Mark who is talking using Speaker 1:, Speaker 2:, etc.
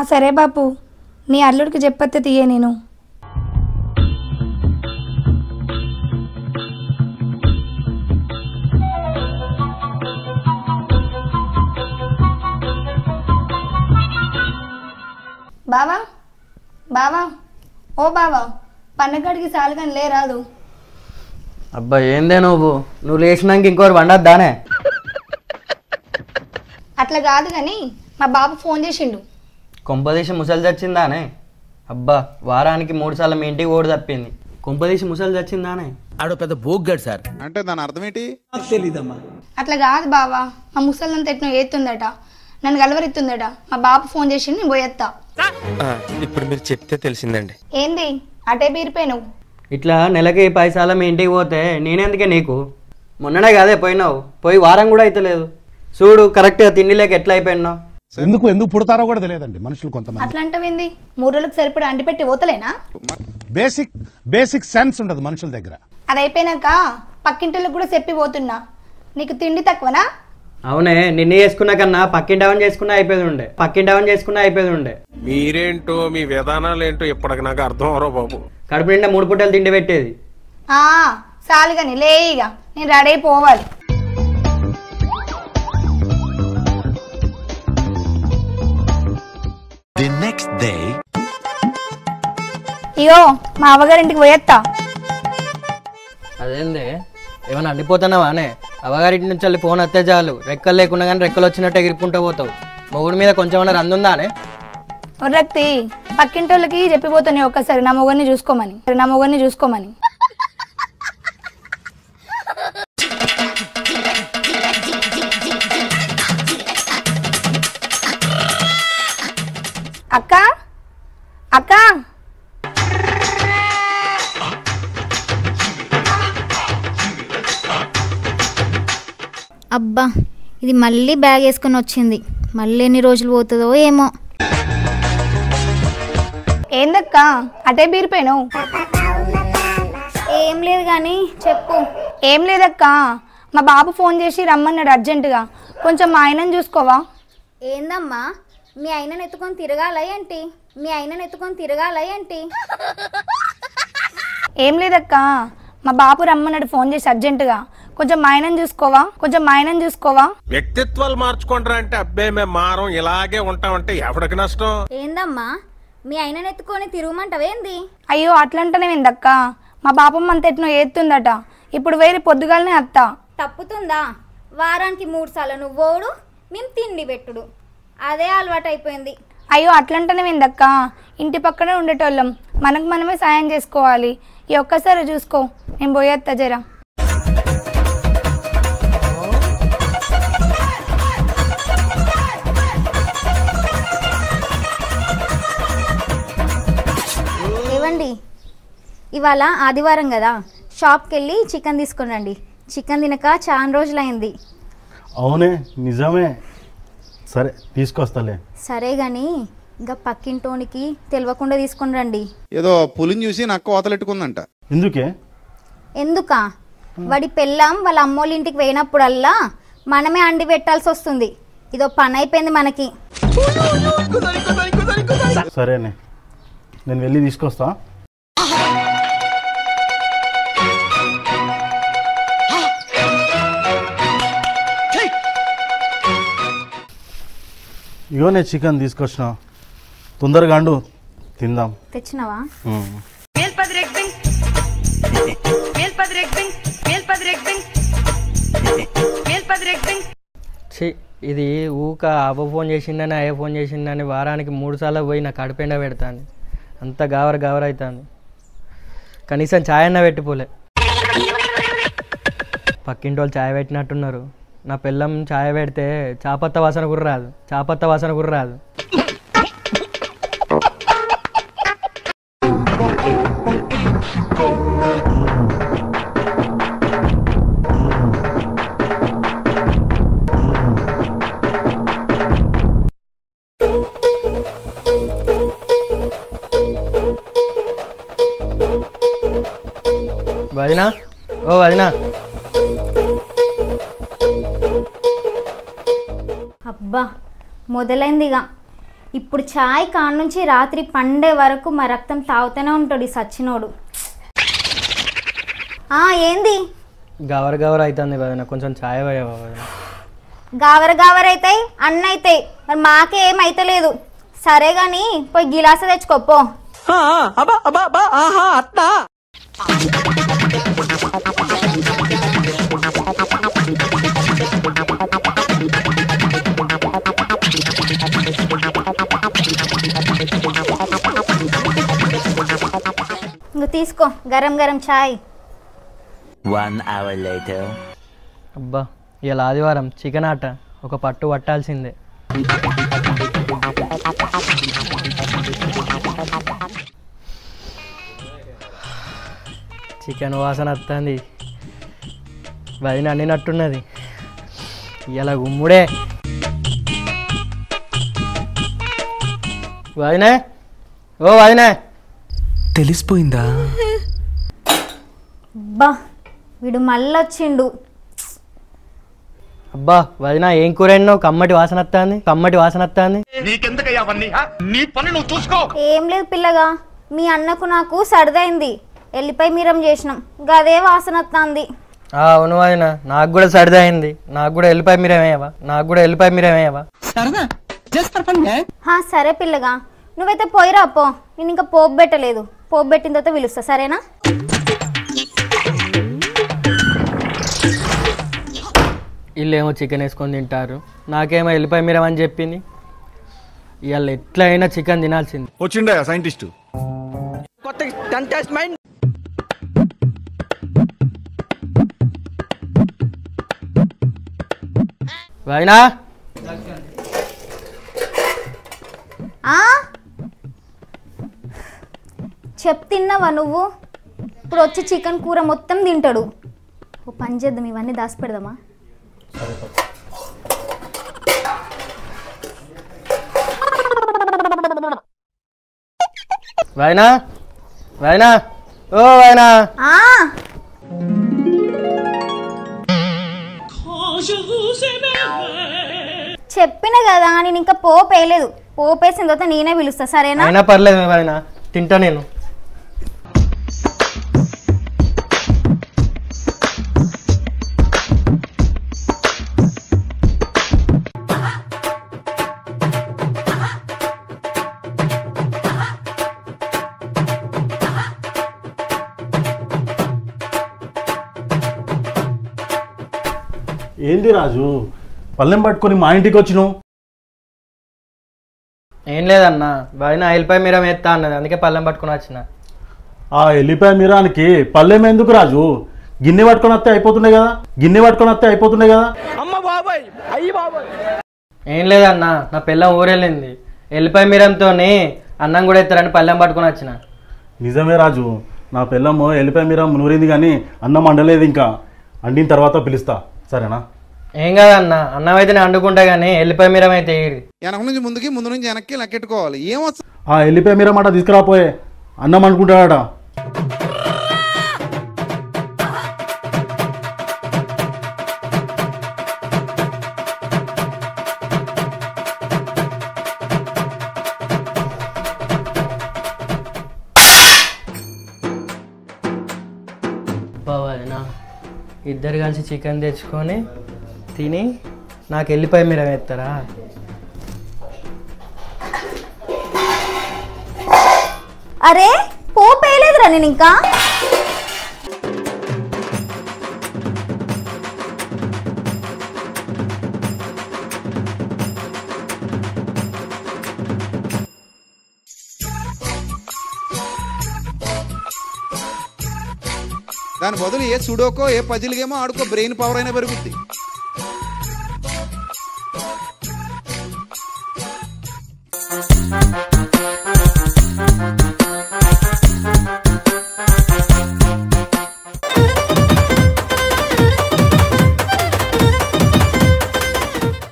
Speaker 1: సరే బాపు, నీ అల్లుడికి చెప్పత్తే తీయే నేను. బావా బావా ఓ బావా, పండగడికి సాలుగాని లేరాదు.
Speaker 2: అబ్బా ఏందే నువ్వు లేచినాక ఇంకోరు వండద్దానే?
Speaker 1: అట్లా కాదు కానీ మా బాబు ఫోన్ చేసిండు.
Speaker 2: కొంపదీసి ముసలి చచ్చిందానే? అబ్బా వారానికి 3 సార్లు మీ ఇంటికి ఓడి తప్పింది. కొంపదీసి ముసలి చచ్చిందానే?
Speaker 3: ఆడో పెద్ద బోగ్గాడు సార్.
Speaker 4: అంటే దాని అర్థం ఏంటి?
Speaker 3: తెలీదమ్మా.
Speaker 1: అట్లా కాదు బావా, మా ముసలంతా ఎట్నో ఏతుందట, నన్ను గలవరిస్తుందట. మా బాబు ఫోన్ చేసిండు, నేను పోయేస్తా.
Speaker 5: ఇప్పుడు మీరు చెప్తే తెలిసిందండి.
Speaker 1: ఏంది అటే బీరిపోయినావు?
Speaker 2: ఇట్లా నెలకి 10 సార్లు మీ ఇంటికి పోతే నేనెందుకే నీకు? మొన్ననే కాదే పోయినావు, పోయి వారం కూడా అయితలేదు. చూడు కరెక్ట్గా తిండి లేక ఎట్లా అయిపోయినావు.
Speaker 6: ఎందుకు పుడతారో కూడా తెలియదండి మనుషులు కొంతమంది.
Speaker 1: అట్లా అంటావేంది? 3 రోజులకు సరిపడా అంటి పెట్టి పోతలేనా?
Speaker 6: బేసిక్ సెన్స్ ఉండదు మనుషుల దగ్గర.
Speaker 1: అది అయిపోయినాక పక్కింటికి కూడా చెప్పి పోతున్నా, నీకు తిండి తక్కువనా?
Speaker 2: అవునే, నిన్ను చేసుకున్నా కన్నా పక్కింటవని చేసుకున్నా అయిపోయేది ఉండే.
Speaker 5: మీరేంటో మీ విధానాలు ఏంటో ఇప్పటికి నాకు అర్థం అవరో బాబు.
Speaker 2: కడుపు నిండా 3 పూటలు తిండి పెట్టేది.
Speaker 1: సాలుగాని లేయిగా, నేను రెడీ అయిపోవాలి. ఇగో మా అవ్వగారింటికి పోయేస్తా.
Speaker 2: అదేంది ఏమన్నా అండిపోతున్నావానే? అవగారింటి నుంచి వెళ్ళి ఫోన్ వస్తే చాలు, రెక్కలు లేకుండా కానీ రెక్కలు వచ్చినట్టు ఎగిరిపుంటూ పోతావు. మొగుడి మీద కొంచెం ఏమన్నా రందుందానే?
Speaker 1: రక్తి పక్కింటోళ్ళకి చెప్పిపోతాను ఒక్కసారి నా మొగన్ని చూసుకోమని. అక్క అక్క
Speaker 7: అబ్బా ఇది మళ్ళీ బ్యాగ్ వేసుకొని వచ్చింది, మళ్ళీ ఎన్ని రోజులు పోతుందో ఏమో.
Speaker 1: ఏందక్క అటే బీరిపోయినావు?
Speaker 7: ఏం లేదు కానీ చెప్పు.
Speaker 1: ఏం లేదక్క, మా బాబు ఫోన్ చేసి రమ్మన్నాడు అర్జెంటుగా, కొంచెం మా ఆయనను చూసుకోవా?
Speaker 7: ఏందమ్మా మీ ఆయనను ఎత్తుకొని తిరగాల ఏంటి?
Speaker 1: ఏం లేదక్క, మా బాబు రమ్మన్నాడు ఫోన్ చేసి అర్జెంటుగా, కొంచెం మా ఆయనను చూసుకోవా?
Speaker 5: వ్యక్తిత్వాలు మార్చుకుంటారా అంటే అబ్బే మేము మారం ఇలాగే ఉంటామంటే ఎవరికి నష్టం?
Speaker 7: ఏందమ్మా మీ ఆయనను ఎత్తుకొని తిరగమంటావేంది?
Speaker 1: అయ్యో అట్లంటనే ఏందక్క, మా బాపమ్మ అంత ఎట్నో ఏతుందట, ఇప్పుడు వేరే పొద్దుగాలనే అత్త.
Speaker 7: తప్పుతుందా? వారానికి 3 సార్లు నువ్వోడు, మేము తిండి పెట్టుడు, అదే అలవాటు అయిపోయింది.
Speaker 1: అయ్యో అట్లంటనే ఏందక్క, ఇంటి పక్కనే ఉండేటోళ్ళం, మనకు మనమే సాయం చేసుకోవాలి. ఈ ఒక్కసారి చూసుకో, నేను పోయేత్తా జరా.
Speaker 7: ఏవండి ఇవాళ ఆదివారం కదా, షాప్కి వెళ్ళి చికెన్ తీసుకుని రండి. చికెన్ తినక చాలా రోజులైంది.
Speaker 6: అవునే నిజమే, సరే తీసుకొస్తాలే.
Speaker 7: సరే గాని ఇంకా పక్కింటోనికి తెలియకుండా తీసుకుని రండి.
Speaker 4: ఏదో పులిని చూసి నక్క ఓతలెట్టుకుందంట.
Speaker 7: ఎందుకా? వాడి పెళ్ళాం వాళ్ళ అమ్మోళ్ళ ఇంటికి పోయినప్పుడల్లా మనమే అండి పెట్టాల్సి వస్తుంది. ఇదో పని అయిపోయింది మనకి.
Speaker 6: సరేనే, నేను వెళ్ళి తీసుకొస్తా. ఇగో నేను చికెన్ తీసుకొచ్చిన, తొందరగా అండు తిందాం.
Speaker 7: తెచ్చినావా?
Speaker 2: ఇది ఊక అవ్వ ఫోన్ చేసిందని అయ్య ఫోన్ చేసిందని వారానికి 3 సార్లు పోయి నాకు కడుపెండ పెడతాను. అంత గావర అవుతుంది. కనీసం ఛాయ్ అన్న పెట్టిపోలే. పక్కింటి వాళ్ళు ఛాయ్ పెట్టినట్టున్నారు. నా పిల్లం ఛాయ్ పెడితే చాపత్త వాసన కూడా రాదు. వదినా, ఓ వదినా.
Speaker 7: అబ్బా మొదలైందిగా, ఇప్పుడు చాయ్ కాడ నుంచి రాత్రి పండే వరకు మా రక్తం తాగుతూనే ఉంటాడు ఈ సచ్చినోడు. ఏంది
Speaker 2: గవర గవర అవుతుంది వదిన, కొంచెం ఛాయ్ పోయావా వదిన?
Speaker 7: గావర అవుతాయి అన్న అవుతాయి, మరి మాకే ఏమైతలేదు. సరే గాని పోయి గిలాస తెచ్చుకోపో. ఇంక తీసుకో గరం గరం చాయ్.
Speaker 8: 1 hour later.
Speaker 2: అబ్బా ఇలా ఆదివారం చికెన్ ఆట ఒక పట్టు పట్టాల్సిందే. చికెన్ వాసన వస్తుంది, వదిన అన్నినట్టున్నది. ఇలా గుమ్ముడే వదినే, ఓ వదినే.
Speaker 3: తెలిసిపోయిందా?
Speaker 7: బా వీడు మళ్ళొచ్చిండు.
Speaker 2: అబ్బా వదిన ఏం కూర ఎన్నో, కమ్మటి వాసన వస్తుంది, కమ్మటి వాసన వస్తుంది.
Speaker 7: ఏం లేదు పిల్లగా, మీ అన్నకు నాకు సరదైంది, ఎల్లిపాయ మీరం చేసినాం, గదే వాసన వస్తుంది.
Speaker 2: అవును వదిన, నాకు కూడా సర్ది అయింది, నాకు కూడా వెళ్ళిపోయి మీరేమేవా, నాకు కూడా వెళ్ళిపోయి మీరేమేవా.
Speaker 7: సరే పిల్లగా, నువ్వైతే పోయిరా పో, నేను ఇంకా పోపు పెట్టలేదు, పోపు పెట్టిన తర్వాత పిలుస్తా, సరేనా?
Speaker 2: వీళ్ళేమో చికెన్ వేసుకొని తింటారు, నాకేమో వెళ్ళిపోయి మీరేమని చెప్పింది. ఇవాళ ఎట్లయినా చికెన్ తినాల్సింది.
Speaker 5: వచ్చిండే సైంటిస్ట్.
Speaker 2: వదినా
Speaker 7: చెప్తిన్నావా నువ్వు? ఇప్పుడు వచ్చి చికెన్ కూర మొత్తం తింటాడు. ఓ పని చేద్దాం, ఇవన్నీ దాచి పెడదామా?
Speaker 2: వదినా వదినా, ఓ వదినా.
Speaker 7: చెప్పిన కదా నేను ఇంకా పోపు వేయలేదు, పోపు వేసిన తర్వాత నేనే పిలుస్తా, సరేనా?
Speaker 2: అయినా పర్లేదు వదినా, తింటా నేను.
Speaker 6: ఏంది రాజు, పళ్ళెం పట్టుకొని మా ఇంటికి వచ్చినావు?
Speaker 2: ఏం లేదన్నా, వదిన వెళ్ళిపోయి మీరేం ఎత్తా అన్నది, అందుకే పళ్ళెం పట్టుకుని వచ్చిన.
Speaker 6: ఆ వెళ్ళిపోయా మీరానికి పళ్ళెం ఎందుకు రాజు? గిన్నె పట్టుకొని వస్తే అయిపోతుండే కదా, గిన్నె పట్టుకొని వస్తే అయిపోతుండే కదా.
Speaker 2: ఏం లేదన్నా, నా పిల్లం ఊరెళ్ళింది, వెళ్ళిపోయి మీరంతో అన్నం కూడా ఎత్తారని పళ్ళెం పట్టుకుని వచ్చిన.
Speaker 6: నిజమే రాజు, నా పిల్లము వెళ్ళిపోయి మీరా నూరింది కానీ అన్నం వండలేదు, ఇంకా వండిన తర్వాత పిలుస్తా, సరేనా?
Speaker 2: ఏం కాదన్నా, అన్నం అయితే నేను వండుకుంటా కానీ వెళ్ళిపోయి మీరం అయితే
Speaker 4: వెనక నుంచి ముందుకి, ముందు నుంచి వెనక్కి లెక్కెట్టుకోవాలి. ఏమొస్తుంది?
Speaker 6: వెళ్ళిపోయి మీరా మాట తీసుకురాపోయే, అన్నం అనుకుంటాడట.
Speaker 2: వదినా ఇద్దరు కలిసి చికెన్ తెచ్చుకొని తిని నాకు వెళ్ళిపోయి మీరం ఎత్తారా?
Speaker 7: అరే పోపు వేయలేదురా నేను ఇంకా.
Speaker 4: దాని బదులు ఏ సుడోకో ఏ పజిల్ గేమో ఆడుకో, బ్రెయిన్ పవర్ అయినా పెరుగుద్ది.